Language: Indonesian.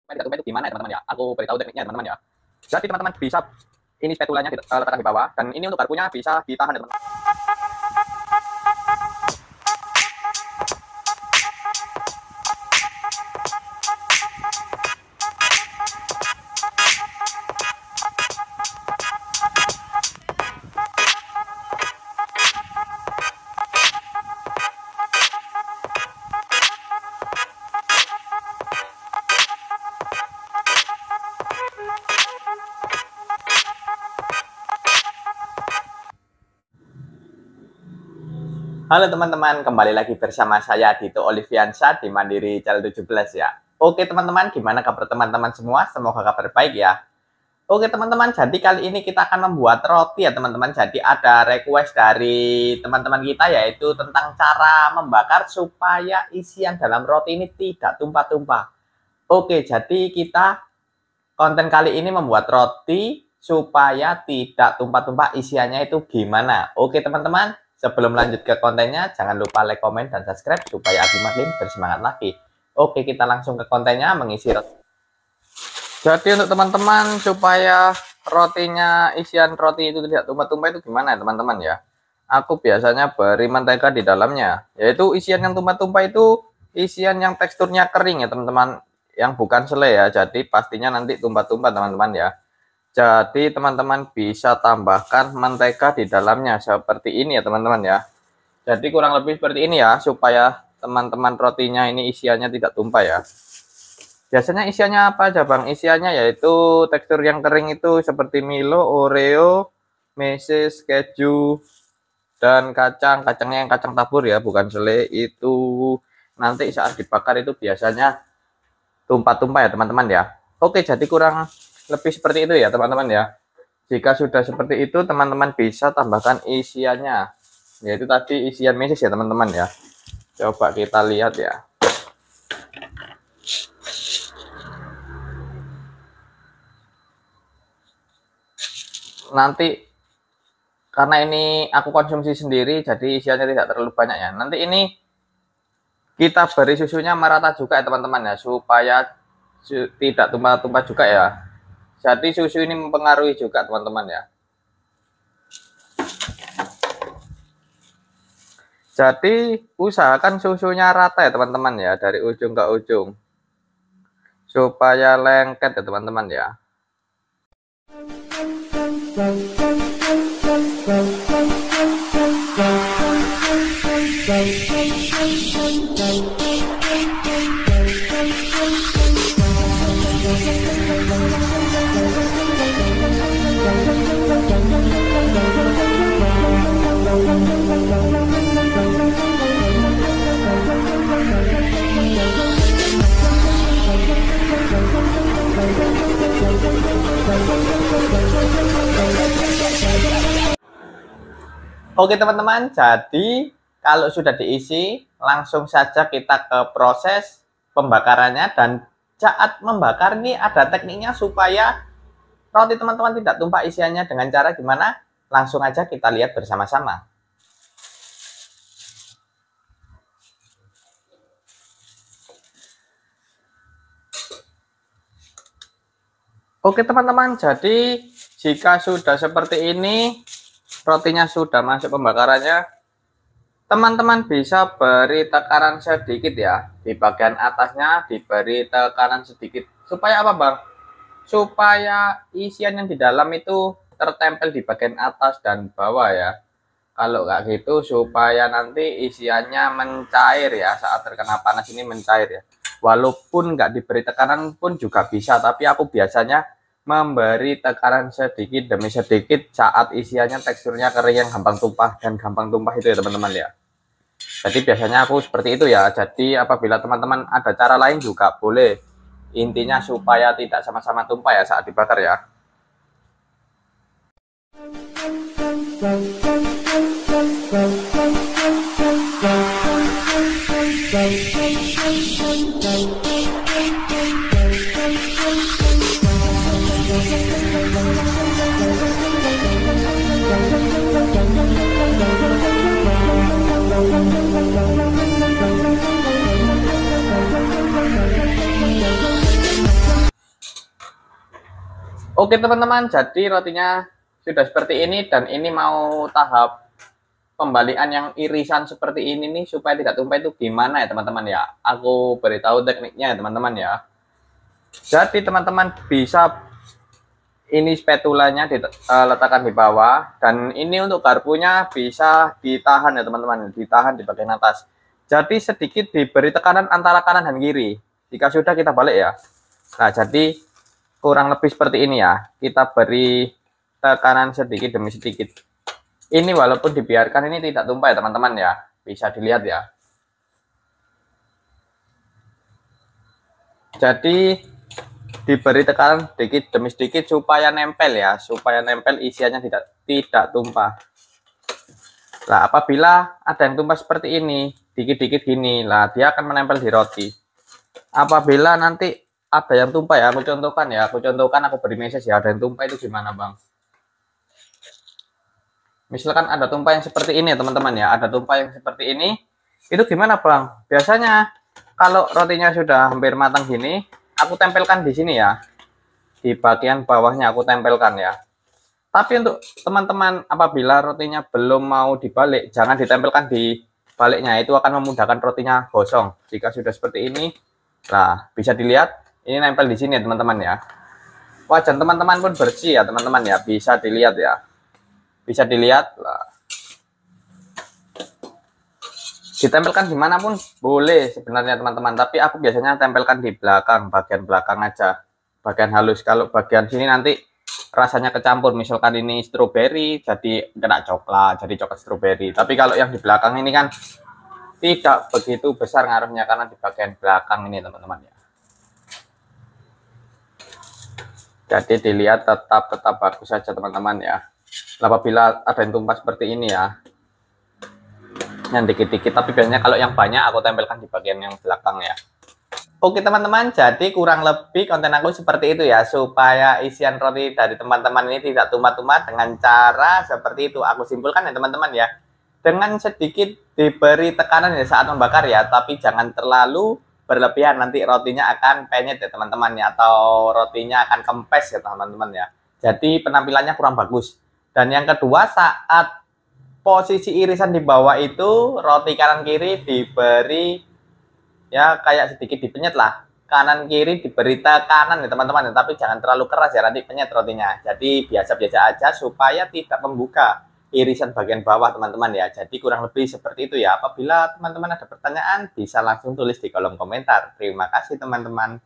tidak tumpah itu gimana ya teman-teman ya. Aku beritahu tekniknya teman-teman ya. Jadi teman-teman bisa ini spatulanya letakkan di bawah, dan ini untuk garpunya bisa ditahan ya teman-teman. Halo teman-teman, kembali lagi bersama saya Dito Oliviansyah di Mandiri Channel 17 ya. Oke teman-teman, gimana kabar teman-teman semua? Semoga kabar baik ya. Oke teman-teman, jadi kali ini kita akan membuat roti ya teman-teman. Jadi ada request dari teman-teman kita yaitu tentang cara membakar supaya isian dalam roti ini tidak tumpah-tumpah. Oke, jadi kita konten kali ini membuat roti supaya tidak tumpah-tumpah isiannya itu gimana. Oke teman-teman, sebelum lanjut ke kontennya, jangan lupa like, komen, dan subscribe supaya Abi Marlin bersemangat lagi. Oke, kita langsung ke kontennya, mengisi roti. Jadi untuk teman-teman, supaya rotinya, isian roti itu tidak tumpah-tumpah itu gimana ya teman-teman ya? Aku biasanya beri mentega di dalamnya. Yaitu isian yang tumpah-tumpah itu isian yang teksturnya kering ya teman-teman. Yang bukan selai ya, jadi pastinya nanti tumpah-tumpah teman-teman ya. Jadi teman-teman bisa tambahkan mentega di dalamnya seperti ini ya teman-teman ya. Jadi kurang lebih seperti ini ya, supaya teman-teman rotinya ini isiannya tidak tumpah ya. Biasanya isiannya apa aja bang? Isiannya yaitu tekstur yang kering itu seperti Milo, Oreo, meses, keju, dan kacangnya yang kacang tabur ya, bukan selai. Itu nanti saat dibakar itu biasanya tumpah-tumpah ya teman-teman ya. Oke, jadi kurang lebih seperti itu ya teman-teman ya. Jika sudah seperti itu, teman-teman bisa tambahkan isiannya, yaitu tadi isian meses ya teman-teman ya. Coba kita lihat ya. Nanti karena ini aku konsumsi sendiri, jadi isiannya tidak terlalu banyak ya. Nanti ini kita beri susunya merata juga ya teman-teman ya, supaya tidak tumpah-tumpah juga ya. Jadi susu ini mempengaruhi juga teman-teman ya. Jadi usahakan susunya rata ya teman-teman ya, dari ujung ke ujung, supaya lengket ya teman-teman ya. Oke teman-teman, jadi kalau sudah diisi, langsung saja kita ke proses pembakarannya. Dan saat membakar ini ada tekniknya supaya roti teman-teman tidak tumpah isiannya. Dengan cara gimana? Langsung aja kita lihat bersama-sama. Oke teman-teman, jadi jika sudah seperti ini, rotinya sudah masuk pembakarannya, teman-teman bisa beri tekanan sedikit ya. Di bagian atasnya diberi tekanan sedikit. Supaya apa bang? Supaya isian yang di dalam itu tertempel di bagian atas dan bawah ya. Kalau nggak gitu, supaya nanti isiannya mencair ya, saat terkena panas ini mencair ya. Walaupun nggak diberi tekanan pun juga bisa, tapi aku biasanya memberi tekanan sedikit demi sedikit saat isiannya teksturnya kering yang gampang tumpah dan gampang tumpah itu ya teman-teman ya. Jadi biasanya aku seperti itu ya. Jadi apabila teman-teman ada cara lain juga boleh. Intinya supaya tidak sama-sama tumpah ya saat dibakar ya. Oke teman-teman, jadi rotinya sudah seperti ini dan ini mau tahap pembalikan yang irisan seperti ini nih supaya tidak tumpah itu gimana ya teman-teman ya. Aku beritahu tekniknya ya teman-teman ya. Jadi teman-teman bisa ini spatulanya diletakkan di bawah dan ini untuk garpunya bisa ditahan ya teman-teman, ditahan di bagian atas. Jadi sedikit diberi tekanan antara kanan dan kiri. Jika sudah kita balik ya. Nah, jadi kurang lebih seperti ini ya. Kita beri tekanan sedikit demi sedikit. Ini walaupun dibiarkan ini tidak tumpah ya teman-teman ya. Bisa dilihat ya. Jadi diberi tekanan sedikit demi sedikit supaya nempel ya, supaya nempel isiannya tidak tumpah. Nah, apabila ada yang tumpah seperti ini, dikit-dikit gini, lah dia akan menempel di roti. Apabila nanti ada yang tumpah ya, aku contohkan, aku beri message ya, ada yang tumpah itu gimana bang? Misalkan ada tumpah yang seperti ini ya teman-teman ya, ada tumpah yang seperti ini, itu gimana bang? Biasanya kalau rotinya sudah hampir matang gini, aku tempelkan di sini ya, di bagian bawahnya aku tempelkan ya. Tapi untuk teman-teman apabila rotinya belum mau dibalik, jangan ditempelkan di baliknya, itu akan memudahkan rotinya gosong. Jika sudah seperti ini, nah bisa dilihat ini nempel di sini ya teman-teman ya. Wajan teman-teman pun bersih ya teman-teman ya, bisa dilihat ya, bisa dilihat lah. Ditempelkan dimanapun boleh sebenarnya teman-teman, tapi aku biasanya tempelkan di belakang, bagian belakang aja, bagian halus. Kalau bagian sini nanti rasanya kecampur, misalkan ini stroberi jadi kena coklat, jadi coklat stroberi. Tapi kalau yang di belakang ini kan tidak begitu besar ngaruhnya karena di bagian belakang ini teman-teman ya. Jadi dilihat tetap bagus saja teman-teman ya. Apabila ada yang tumpah seperti ini ya, yang dikit-dikit, tapi biasanya kalau yang banyak aku tempelkan di bagian yang belakang ya. Oke teman-teman, jadi kurang lebih konten aku seperti itu ya, supaya isian roti dari teman-teman ini tidak tumpah-tumpah dengan cara seperti itu. Aku simpulkan ya teman-teman ya, dengan sedikit diberi tekanan ya saat membakar ya, tapi jangan terlalu berlebihan, nanti rotinya akan penyet ya teman-teman ya, atau rotinya akan kempes ya teman-teman ya. Jadi penampilannya kurang bagus. Dan yang kedua, saat posisi irisan di bawah itu roti kanan kiri diberi ya kayak sedikit dipenyet lah, kanan kiri diberi tekanan ya teman-teman, tapi jangan terlalu keras ya, nanti penyet rotinya. Jadi biasa-biasa aja supaya tidak membuka irisan bagian bawah teman-teman ya. Jadi kurang lebih seperti itu ya. Apabila teman-teman ada pertanyaan bisa langsung tulis di kolom komentar. Terima kasih teman-teman.